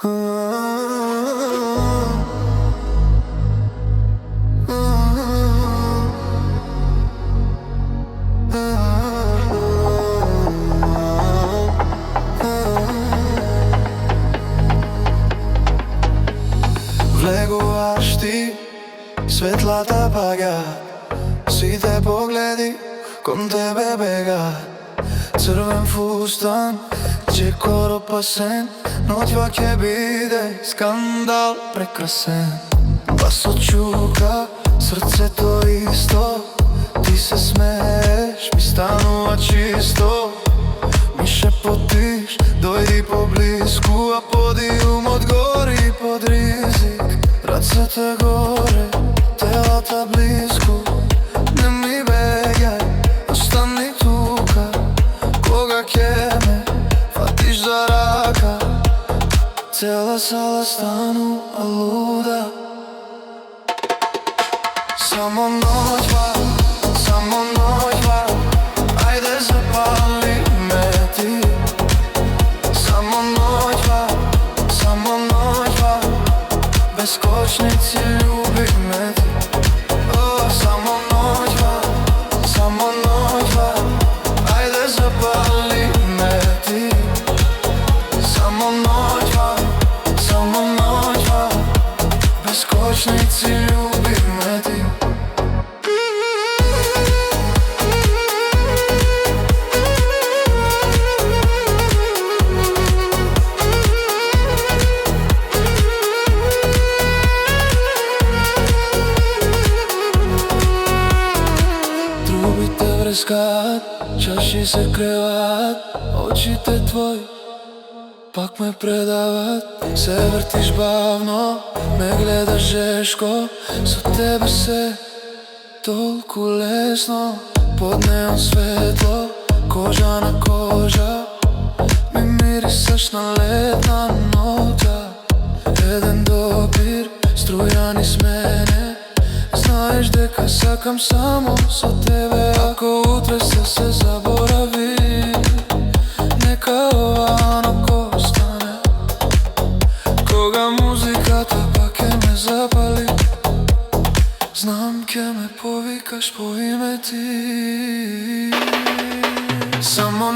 Влегуваш ти, светлата паѓа, сите погледи кон тебе бега. Црвен фустан, чекор опасен, ноќва ќе биде скандал прекрасен. Басот чука, срцето исто, ти се смееш, ми станува чисто. Ми шепотиш, дојди поблиску, а подиумот гори под ризик. Рацете горе, телата близко, не ми бегај, остани тука. Кога ќе ме фатиш за рака, цела сала станува луда. Само ноќва, ајде запали ме ти. Само ноќва, бескочници љубих ме ти. Само ноќва, ајде запали ме ти. Само ноќва, бескочници љубих ме ти. Трубите врескаат, чаши се креваат, очите твои пак ме предават. Се вртиш бавно, ме гледаш жешко, со тебе се толку лесно. Под неон светло, кожа на кожа, ми мирисаш на летна ноќа. Еден допир, струја низ мене, знаеш дека сакам само со тебе. Ако утре се заборави, нека ова ноко остане. Кога музиката пак ќе ме запали, знам ќе ме повикаш по име ти. Само